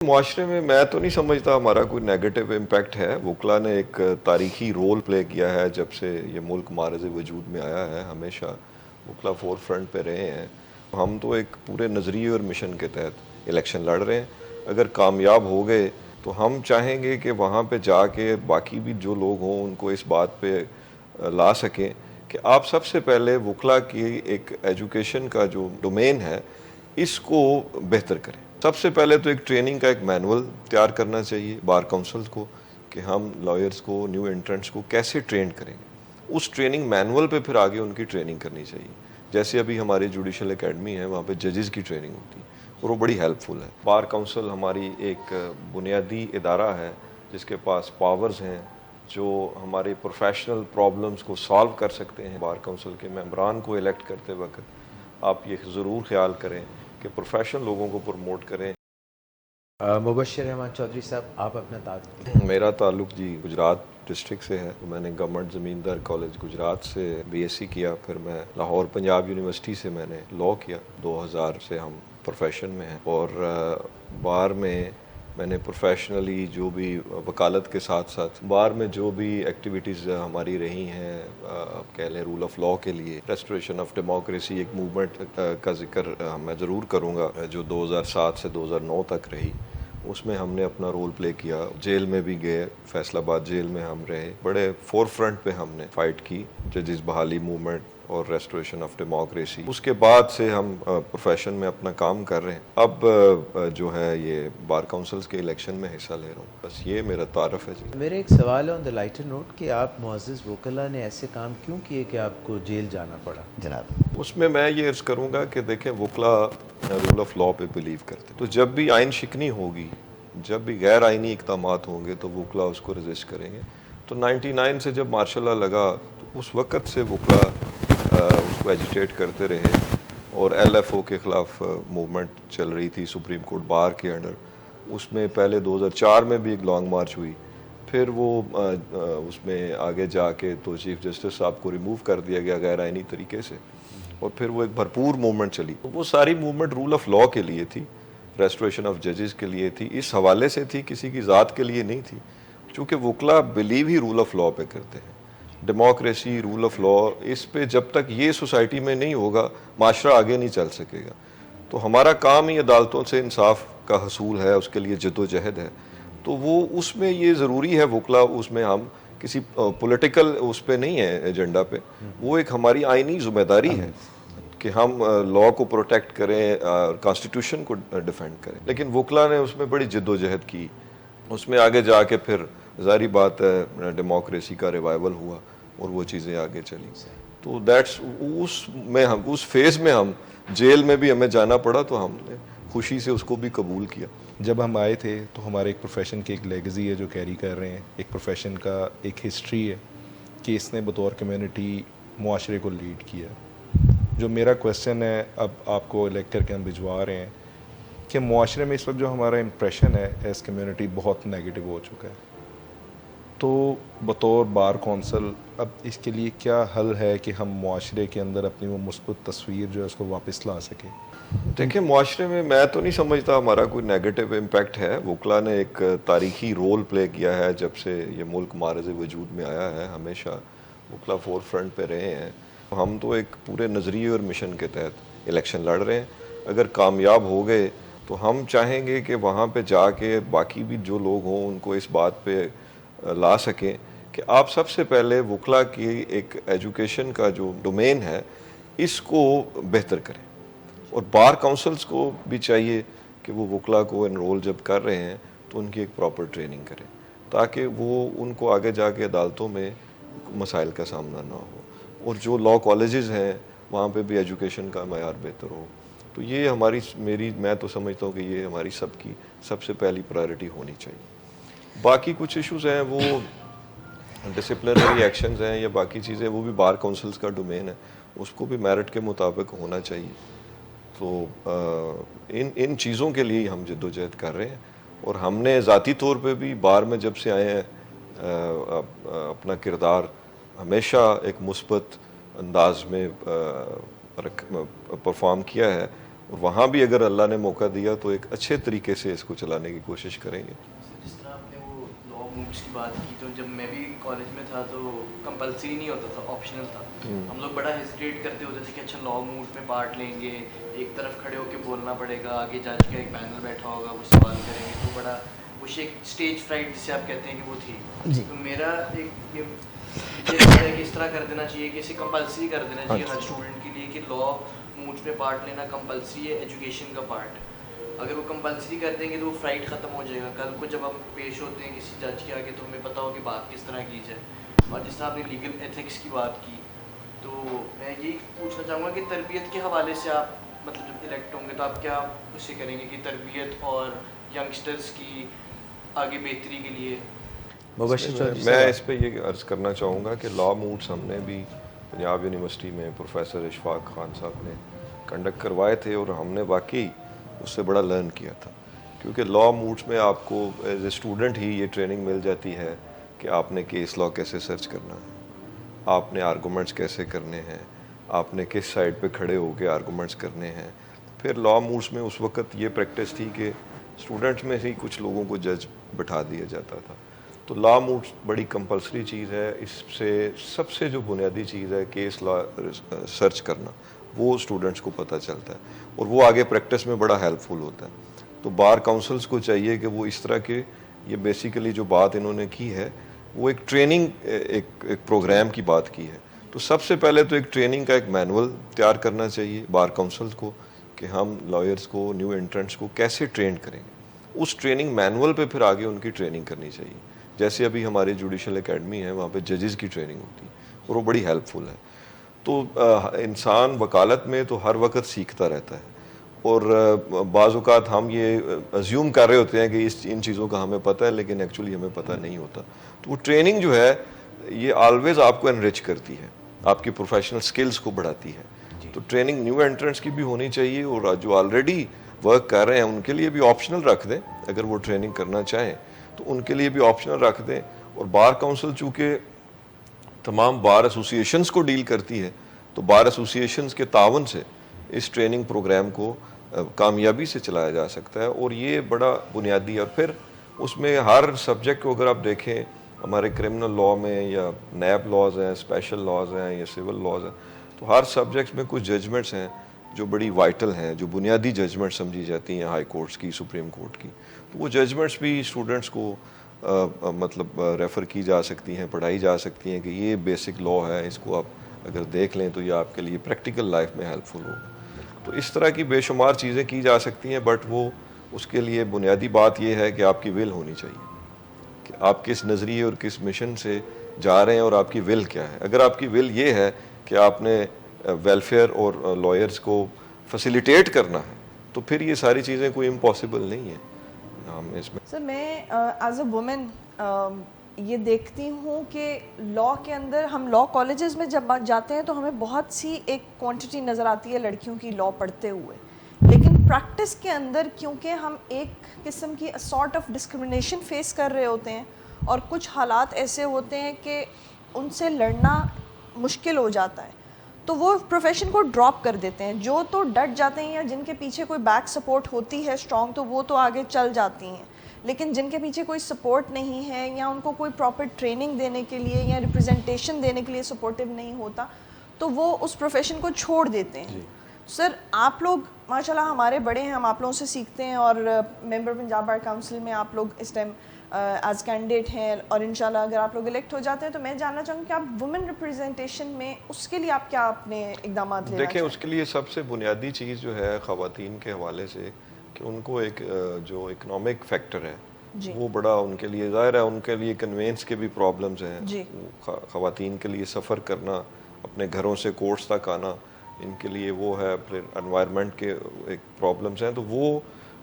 معاشرے میں تو نہیں سمجھتا ہمارا کوئی نیگیٹو امپیکٹ ہے. وکلا نے ایک تاریخی رول پلے کیا ہے جب سے یہ ملک معرض وجود میں آیا ہے. ہمیشہ وکلا فور فرنٹ پہ رہے ہیں. ہم تو ایک پورے نظریے اور مشن کے تحت الیکشن لڑ رہے ہیں. اگر کامیاب ہو گئے تو ہم چاہیں گے کہ وہاں پہ جا کے باقی بھی جو لوگ ہوں ان کو اس بات پہ لا سکیں کہ آپ سب سے پہلے وکلا کی ایک ایجوکیشن کا جو ڈومین ہے اس کو بہتر کریں. سب سے پہلے تو ایک ٹریننگ کا ایک مینول تیار کرنا چاہیے بار کونسلز کو کہ ہم لائرز کو نیو انٹرنٹس کو کیسے ٹرین کریں گے. اس ٹریننگ مینول پہ پھر آگے ان کی ٹریننگ کرنی چاہیے. جیسے ابھی ہماری جوڈیشل اکیڈمی ہے وہاں پہ ججز کی ٹریننگ ہوتی ہے اور وہ بڑی ہیلپ فل ہے. بار کونسل ہماری ایک بنیادی ادارہ ہے جس کے پاس پاورز ہیں جو ہمارے پروفیشنل پرابلمز کو سالو کر سکتے ہیں. بار کونسل کے ممبران کو الیکٹ کرتے وقت آپ یہ ضرور خیال کریں کہ پروفیشنل لوگوں کو پروموٹ کریں. مبشر احمد چودھری صاحب، آپ اپنا تعارف. میرا تعلق گجرات ڈسٹرکٹ سے ہے. میں نے گورنمنٹ زمیندار کالج گجرات سے بی ایس سی کیا. پھر میں لاہور پنجاب یونیورسٹی سے میں نے لاء کیا. 2000 سے ہم پروفیشن میں ہیں اور بار میں نے پروفیشنلی جو بھی وکالت کے ساتھ ساتھ بار میں جو بھی ایکٹیویٹیز ہماری رہی ہیں آپ کہہ لیں رول آف لاء کے لیے ریسٹوریشن آف ڈیموکریسی ایک موومنٹ کا ذکر میں ضرور کروں گا جو 2007 سے 2009 تک رہی. اس میں ہم نے اپنا رول پلے کیا. جیل میں بھی گئے. فیصل آباد جیل میں ہم رہے. بڑے فور فرنٹ پہ ہم نے فائٹ کی ججز بحالی موومنٹ اور ریسٹوریشن آف ڈیموکریسی. اس کے بعد سے ہم پروفیشن میں اپنا کام کر رہے ہیں. اب جو ہے یہ بار کونسلز کے الیکشن میں حصہ لے رہا ہوں. بس یہ میرا تعارف ہے. جی میرا ایک سوال ہے آن دا لائٹر نوٹ کہ آپ معزز وکلا نے ایسے کام کیوں کیے کہ آپ کو جیل جانا پڑا جناب؟ اس میں یہ عرض کروں گا کہ دیکھیں وکلا رول آف لاء پہ بلیو کرتے. تو جب بھی آئین شکنی ہوگی جب بھی غیر آئینی اقدامات ہوں گے تو وکلا اس کو رجسٹ کریں گے. تو 99 سے جب مارشل لا لگا تو اس وقت سے وکلا اس کو ایجیٹیٹ کرتے رہے اور ایل ایف او کے خلاف موومنٹ چل رہی تھی سپریم کورٹ بار کے انڈر. اس میں پہلے 2004 میں بھی ایک لانگ مارچ ہوئی. پھر وہ اس میں آگے جا کے تو چیف جسٹس صاحب کو ریموو کر دیا گیا غیر آئینی طریقے سے اور پھر وہ ایک بھرپور موومنٹ چلی. وہ ساری موومنٹ رول آف لاء کے لیے تھی, ریسٹوریشن آف ججز کے لیے تھی, اس حوالے سے تھی, کسی کی ذات کے لیے نہیں تھی. چونکہ وکلا بلیو ہی رول آف لاء پہ کرتے ہیں. ڈیموکریسی رول آف لاء اس پہ جب تک یہ سوسائٹی میں نہیں ہوگا معاشرہ آگے نہیں چل سکے گا. تو ہمارا کام ہی عدالتوں سے انصاف کا حصول ہے, اس کے لیے جد و جہد ہے. تو وہ اس میں یہ ضروری ہے وکلا اس میں ہم کسی پولیٹیکل اس پہ نہیں ہے ایجنڈا پہ. وہ ایک ہماری آئینی ذمہ داری ہے کہ ہم لاء کو پروٹیکٹ کریں, کانسٹیٹیوشن کو ڈیفینڈ کریں. لیکن وکلا نے اس میں بڑی جد و جہد کی. اس میں آگے جا کے پھر ظاہری بات ہے ڈیموکریسی کا ریوائول ہوا اور وہ چیزیں آگے چلی. تو دیٹس اس فیز میں ہم جیل میں بھی ہمیں جانا پڑا تو ہم نے خوشی سے اس کو بھی قبول کیا. جب ہم آئے تھے تو ہمارے ایک پروفیشن کی ایک لیگزی ہے جو کیری کر رہے ہیں. ایک پروفیشن کا ایک ہسٹری ہے کہ اس نے بطور کمیونٹی معاشرے کو لیڈ کیا. جو میرا کویسچن ہے اب آپ کو الیکٹ کر کے ہم بھجوا رہے ہیں کہ معاشرے میں اس وقت جو ہمارا امپریشن ہے ایز کمیونٹی بہت نیگیٹو ہو چکا ہے. تو بطور بار کونسل اب اس کے لیے کیا حل ہے کہ ہم معاشرے کے اندر اپنی وہ مثبت تصویر جو ہے اس کو واپس لا سکیں؟ دیکھیں معاشرے میں تو نہیں سمجھتا ہمارا کوئی نیگیٹو امپیکٹ ہے. وکلا نے ایک تاریخی رول پلے کیا ہے جب سے یہ ملک معرض وجود میں آیا ہے. ہمیشہ وکلا فور فرنٹ پہ رہے ہیں. ہم تو ایک پورے نظریے اور مشن کے تحت الیکشن لڑ رہے ہیں. اگر کامیاب ہو گئے تو ہم چاہیں گے کہ وہاں پہ جا کے باقی بھی جو لوگ ہوں ان کو اس بات پہ لا سکیں کہ آپ سب سے پہلے وکلا کی ایک ایجوکیشن کا جو ڈومین ہے اس کو بہتر کریں. اور بار کونسلز کو بھی چاہیے کہ وہ وکلا کو انرول جب کر رہے ہیں تو ان کی ایک پراپر ٹریننگ کریں تاکہ وہ ان کو آگے جا کے عدالتوں میں مسائل کا سامنا نہ ہو. اور جو لاء کالجز ہیں وہاں پہ بھی ایجوکیشن کا معیار بہتر ہو. تو یہ میں تو سمجھتا ہوں کہ یہ ہماری سب کی سب سے پہلی پرائرٹی ہونی چاہیے. باقی کچھ ایشوز ہیں وہ ڈسپلنری ایکشنز ہیں یا باقی چیزیں وہ بھی بار کونسلز کا ڈومین ہے, اس کو بھی میرٹ کے مطابق ہونا چاہیے. تو ان چیزوں کے لیے ہم جد و جہد کر رہے ہیں. اور ہم نے ذاتی طور پہ بھی بار میں جب سے آئے ہیں اپنا کردار ہمیشہ ایک مثبت انداز میں پرفارم کیا ہے. وہاں بھی اگر اللہ نے موقع دیا تو ایک اچھے طریقے سے اس کو چلانے کی کوشش کریں گے. جس طرح آپ نے وہ لا مووز کی بات کی, تو جب میں بھی کالج میں تھا تو کمپلسری نہیں ہوتا تھا, آپشنل تھا. ہم لوگ بڑا ہیزیٹیٹ کرتے ہوتے تھے کہ اچھا لا مووز میں پارٹ لیں گے, ایک طرف کھڑے ہو کے بولنا پڑے گا, آگے جج کا ایک پینل بیٹھا ہوگا, وہ سوال کریں گے, تو بڑا وہ ایک اسٹیج فرائٹ جسے آپ کہتے ہیں کہ وہ تھی. تو میرا ایک یہ ہے کہ اس طرح کر دینا چاہیے کہ اسے کمپلسری کر دینا چاہیے ہر اسٹوڈنٹ کے لیے کہ لا مووز میں پارٹ لینا کمپلسری ہے, ایجوکیشن کا پارٹ. اگر وہ کمپلسری کر دیں گے تو وہ فرائٹ ختم ہو جائے گا. کل کو جب ہم پیش ہوتے ہیں کسی جج کے آگے تو ہمیں پتہ ہو کہ بات کس طرح کی جائے. اور جس طرح آپ نے لیگل ایتھکس کی بات کی, تو میں یہی پوچھنا چاہوں گا کہ تربیت کے حوالے سے آپ مطلب جب الیکٹ ہوں گے تو آپ کیا اس سے کریں گے کہ تربیت اور ینگسٹرز کی آگے بہتری کے لیے. میں اس پہ یہ عرض کرنا چاہوں گا کہ لا مووز ہم نے بھی پنجاب یونیورسٹی میں پروفیسر اشفاق خان صاحب نے کنڈکٹ کروائے تھے, اور ہم نے واقعی اس سے بڑا لرن کیا تھا. کیونکہ لا مووز میں آپ کو ایز اے اسٹوڈنٹ ہی یہ ٹریننگ مل جاتی ہے کہ آپ نے کیس لا کیسے سرچ کرنا ہے, آپ نے آرگومنٹس کیسے کرنے ہیں, آپ نے کس سائڈ پہ کھڑے ہو کے آرگومنٹس کرنے ہیں. پھر لا مووز میں اس وقت یہ پریکٹس تھی کہ اسٹوڈنٹس میں ہی کچھ لوگوں کو جج بٹھا دیا جاتا تھا. تو لا مووز بڑی کمپلسری چیز ہے. اس سے سب سے جو بنیادی چیز ہے کیس لا سرچ کرنا, وہ اسٹوڈنٹس کو پتہ چلتا ہے, اور وہ آگے پریکٹس میں بڑا ہیلپ فل ہوتا ہے. تو بار کاؤنسلز کو چاہیے کہ وہ اس طرح کے, یہ بیسیکلی جو بات انہوں نے کی ہے وہ ایک ٹریننگ ایک پروگرام کی بات کی ہے. تو سب سے پہلے تو ایک ٹریننگ کا ایک مینول تیار کرنا چاہیے بار کاؤنسلز کو کہ ہم لائرز کو, نیو انٹرنٹس کو کیسے ٹرین کریں گے. اس ٹریننگ مینول پہ پھر آگے ان کی ٹریننگ کرنی چاہیے. جیسے ابھی ہماری جوڈیشل اکیڈمی ہے, وہاں پہ ججز کی ٹریننگ ہوتی ہے اور وہ بڑی ہیلپ فل ہے. تو انسان وکالت میں تو ہر وقت سیکھتا رہتا ہے, اور بعض اوقات ہم یہ ازیوم کر رہے ہوتے ہیں کہ ان چیزوں کا ہمیں پتہ ہے, لیکن ایکچولی ہمیں پتہ نہیں ہوتا. تو وہ ٹریننگ جو ہے یہ آلویز آپ کو انرچ کرتی ہے, آپ کی پروفیشنل سکلز کو بڑھاتی ہے. تو ٹریننگ نیو انٹرنٹس کی بھی ہونی چاہیے, اور جو آلریڈی ورک کر رہے ہیں ان کے لیے بھی آپشنل رکھ دیں. اگر وہ ٹریننگ کرنا چاہیں تو ان کے لیے بھی آپشنل رکھ دیں. اور بار کاؤنسل چونکہ تمام بار ایسوسیشنز کو ڈیل کرتی ہے, تو بار ایسوسیشنز کے تعاون سے اس ٹریننگ پروگرام کو کامیابی سے چلایا جا سکتا ہے. اور یہ بڑا بنیادی. اور پھر اس میں ہر سبجیکٹ کو اگر آپ دیکھیں, ہمارے کرمنل لا میں یا نیب لاز ہیں, اسپیشل لاز ہیں یا سول لاز ہیں, تو ہر سبجیکٹ میں کچھ ججمنٹس ہیں جو بڑی وائٹل ہیں, جو بنیادی ججمنٹ سمجھی جاتی ہیں ہائی کورٹس کی, سپریم کورٹ کی. تو وہ ججمنٹس بھی اسٹوڈنٹس کو مطلب ریفر کی جا سکتی ہیں, پڑھائی جا سکتی ہیں کہ یہ بیسک لا ہے, اس کو آپ اگر دیکھ لیں تو یہ آپ کے لیے پریکٹیکل لائف میں ہیلپ فل ہوگا. تو اس طرح کی بے شمار چیزیں کی جا سکتی ہیں, بٹ وہ اس کے لیے بنیادی بات یہ ہے کہ آپ کی ول ہونی چاہیے کہ آپ کس نظریے اور کس مشن سے جا رہے ہیں, اور آپ کی ول کیا ہے. اگر آپ کی ول یہ ہے کہ آپ نے ویلفیئر اور لائرز کو فیسیلیٹیٹ کرنا ہے, تو پھر یہ ساری چیزیں کوئی امپاسبل نہیں ہیں. اس میں سر میں ایز اے وومن یہ دیکھتی ہوں کہ لا کے اندر ہم لا کالجز میں جب جاتے ہیں تو ہمیں بہت سی ایک کوانٹٹی نظر آتی ہے لڑکیوں کی لا پڑھتے ہوئے, لیکن پریکٹس کے اندر کیونکہ ہم ایک قسم کی سارٹ آف ڈسکرمنیشن فیس کر رہے ہوتے ہیں, اور کچھ حالات ایسے ہوتے ہیں کہ ان سے لڑنا مشکل ہو جاتا ہے, تو وہ پروفیشن کو ڈراپ کر دیتے ہیں. جو تو ڈٹ جاتے ہیں یا جن کے پیچھے کوئی بیک سپورٹ ہوتی ہے اسٹرانگ, تو وہ تو آگے چل جاتی ہیں. لیکن جن کے پیچھے کوئی سپورٹ نہیں ہے, یا ان کو کوئی پراپر ٹریننگ دینے کے لیے یا ریپرزنٹیشن دینے کے لیے سپورٹیو نہیں ہوتا, تو وہ اس پروفیشن کو چھوڑ دیتے ہیں. سر آپ لوگ ماشاءاللہ ہمارے بڑے ہیں, ہم آپ لوگوں سے سیکھتے ہیں, اور ممبر پنجاب بار کاؤنسل میں آپ لوگ اس ٹائم ایز کینڈیڈیٹ ہیں, اور انشاءاللہ اگر آپ لوگ الیکٹ ہو جاتے ہیں تو میں جاننا چاہوں گی کہ آپ وومن ریپرزنٹیشن میں اس کے لیے آپ کیا اپنے اقدامات لینا دیکھیں. اس کے لیے سب سے بنیادی چیز جو ہے خواتین کے حوالے سے کہ ان کو ایک جو اکنامک فیکٹر ہے وہ بڑا ان کے لیے ظاہر ہے, ان کے لیے کنوینس کے بھی پرابلمز ہیں. خواتین کے لیے سفر کرنا, اپنے گھروں سے کورٹس تک آنا, ان کے لیے وہ ہے. پھر انوائرمنٹ کے ایک پرابلمز ہیں. تو وہ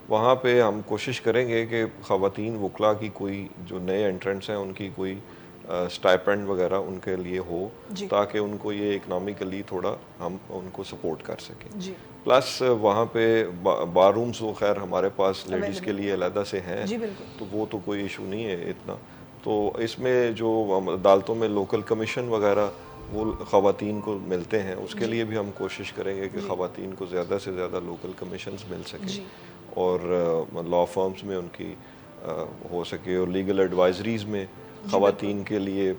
وہاں پہ ہم کوشش کریں گے کہ خواتین وکلا کی کوئی جو نئے انٹرنٹس ہیں ان کی کوئی اسٹائپینڈ وغیرہ ان کے لیے ہو, تاکہ ان کو یہ اکنامکلی تھوڑا ہم ان کو سپورٹ کر سکیں. پلس وہاں پہ بار رومز وہ خیر ہمارے پاس لیڈیز کے لیے علیحدہ سے ہیں, تو وہ تو کوئی ایشو نہیں ہے اتنا. تو اس میں جو عدالتوں میں لوکل کمیشن وغیرہ وہ خواتین کو ملتے ہیں. اس کے لیے بھی ہم کوشش کریں گے کہ خواتین کو زیادہ سے زیادہ لوکل کمیشنز مل سکیں اور لاء فرمز میں ان کی ہو سکے, اور لیگل ایڈوائزریز میں خواتین کے لیے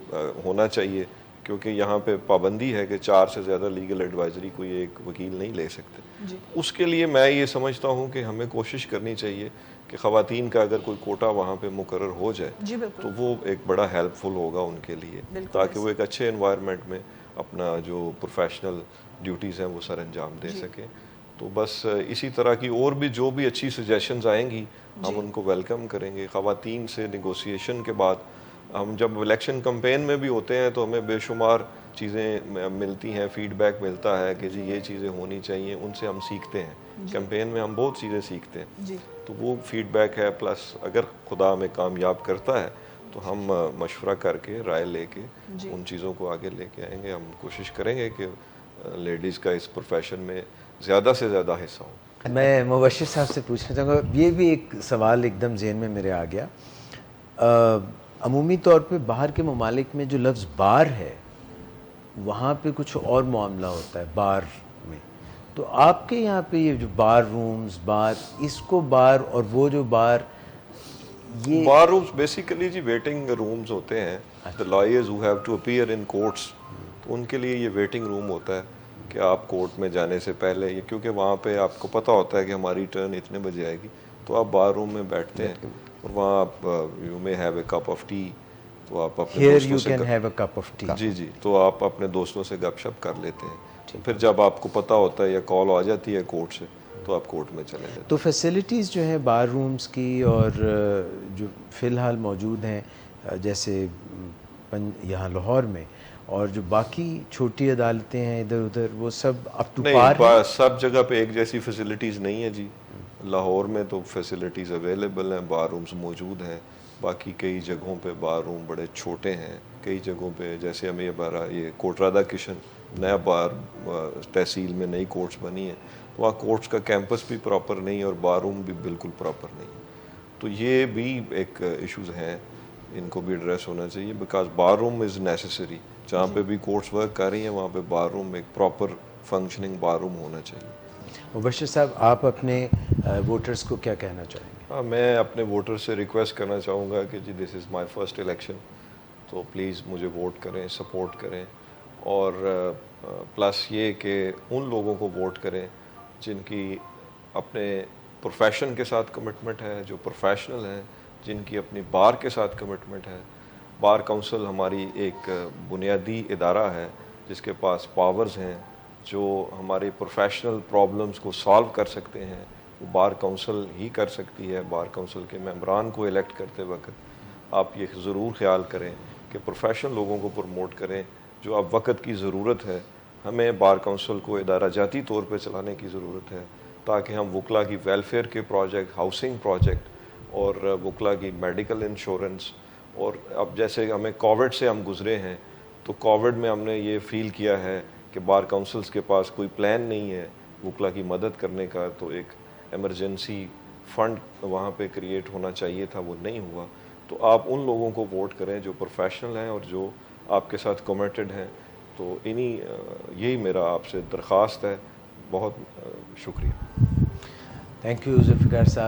ہونا چاہیے, کیونکہ یہاں پہ پابندی ہے کہ 4 سے زیادہ لیگل ایڈوائزری کوئی ایک وکیل نہیں لے سکتے. اس کے لیے میں یہ سمجھتا ہوں کہ ہمیں کوشش کرنی چاہیے کہ خواتین کا اگر کوئی کوٹا وہاں پہ مقرر ہو جائے تو وہ ایک بڑا ہیلپ فل ہوگا ان کے لیے, تاکہ وہ ایک اچھے انوائرمنٹ میں اپنا جو پروفیشنل ڈیوٹیز ہیں وہ سر انجام دے سکیں. تو بس اسی طرح کی اور بھی جو بھی اچھی سجیشنز آئیں گی ہم ان کو ویلکم کریں گے. خواتین سے نیگوسیشن کے بعد ہم جب الیکشن کمپین میں بھی ہوتے ہیں تو ہمیں بے شمار چیزیں ملتی ہیں, فیڈ بیک ملتا ہے کہ جی یہ چیزیں ہونی چاہیے, ان سے ہم سیکھتے ہیں. کمپین میں ہم بہت چیزیں سیکھتے ہیں, تو وہ فیڈ بیک ہے. پلس اگر خدا ہمیں کامیاب کرتا ہے تو ہم مشورہ کر کے رائے لے کے ان چیزوں کو آگے لے کے آئیں گے. ہم کوشش کریں گے کہ لیڈیز کا اس پروفیشن میں زیادہ سے زیادہ حصہ ہو. میں مبشر صاحب سے پوچھنا چاہوں گا, یہ بھی ایک سوال ایک دم ذہن میں میرے آ گیا. عمومی طور پہ باہر کے ممالک میں جو لفظ بار ہے وہاں پہ کچھ اور معاملہ ہوتا ہے بار میں, تو آپ کے یہاں پہ یہ جو بار رومز بار, اس کو بار اور وہ جو بار, یہ بار رومز بیسیکلی جی ویٹنگ رومز ہوتے ہیں. the lawyers who have to appear in courts, تو ان کے لیے یہ ویٹنگ روم ہوتا ہے کہ آپ کورٹ میں جانے سے پہلے, یہ کیونکہ وہاں پہ آپ کو پتہ ہوتا ہے کہ ہماری ٹرن اتنے بجے آئے گی, تو آپ بار روم میں بیٹھتے ہیں اور وہاں آپ you may have a cup of T, تو آپ اپنے دوستوں سے جی جی تو آپ اپنے دوستوں سے گپ شپ کر لیتے ہیں. پھر جب آپ کو پتہ ہوتا ہے یا کال آ جاتی ہے کورٹ سے تو آپ کورٹ میں چلے جاتے ہیں. تو فیسلٹیز جو ہیں بار رومز کی اور جو فی الحال موجود ہیں جیسے یہاں لاہور میں, اور جو باقی چھوٹی عدالتیں ہیں ادھر ادھر, وہ سب اپ ٹو پار ہیں؟ سب جگہ پہ ایک جیسی فیسلٹیز نہیں ہے جی. لاہور میں تو فیسلٹیز اویلیبل ہیں, بار رومز موجود ہیں. باقی کئی جگہوں پہ بار روم بڑے چھوٹے ہیں. کئی جگہوں پہ جیسے ہمیں یہ کوٹ رادا کشن نیا بار تحصیل میں نئی کورٹس بنی ہیں, وہاں کورٹس کا کیمپس بھی پراپر نہیں اور بار روم بھی بالکل پراپر نہیں. تو یہ بھی ایک ایشوز ہیں, ان کو بھی ایڈریس ہونا چاہیے, because bar room is necessary. جہاں پہ بھی کورٹس ورک کر رہی ہیں وہاں پہ بار روم ایک پراپر فنکشننگ بار روم ہونا چاہیے. مبشر صاحب, آپ اپنے ووٹرز کو کیا کہنا چاہیں گے؟ میں اپنے ووٹر سے ریکویسٹ کرنا چاہوں گا کہ جی دس از مائی فرسٹ الیکشن, تو پلیز مجھے ووٹ کریں, سپورٹ کریں, اور پلس یہ کہ ان لوگوں کو ووٹ کریں جن کی اپنے پروفیشن کے ساتھ کمٹمنٹ ہے, جو پروفیشنل ہیں, جن کی اپنی بار کے ساتھ کمٹمنٹ ہے. بار کونسل ہماری ایک بنیادی ادارہ ہے جس کے پاس پاورز ہیں, جو ہماری پروفیشنل پرابلمز کو سالو کر سکتے ہیں, وہ بار کونسل ہی کر سکتی ہے. بار کونسل کے ممبران کو الیکٹ کرتے وقت آپ یہ ضرور خیال کریں کہ پروفیشنل لوگوں کو پروموٹ کریں, جو اب وقت کی ضرورت ہے. ہمیں بار کونسل کو ادارہ جاتی طور پہ چلانے کی ضرورت ہے, تاکہ ہم وکلا کی ویلفیئر کے پروجیکٹ, ہاؤسنگ پروجیکٹ اور وکلا کی میڈیکل انشورنس, اور اب جیسے ہمیں کووڈ سے ہم گزرے ہیں, تو کووڈ میں ہم نے یہ فیل کیا ہے کہ بار کونسلز کے پاس کوئی پلان نہیں ہے وکلا کی مدد کرنے کا, تو ایک ایمرجنسی فنڈ وہاں پہ کریٹ ہونا چاہیے تھا, وہ نہیں ہوا. تو آپ ان لوگوں کو ووٹ کریں جو پروفیشنل ہیں اور جو آپ کے ساتھ کمیٹڈ ہیں. تو یہی میرا آپ سے درخواست ہے. بہت شکریہ. تھینک یو ذوالفقار صاحب.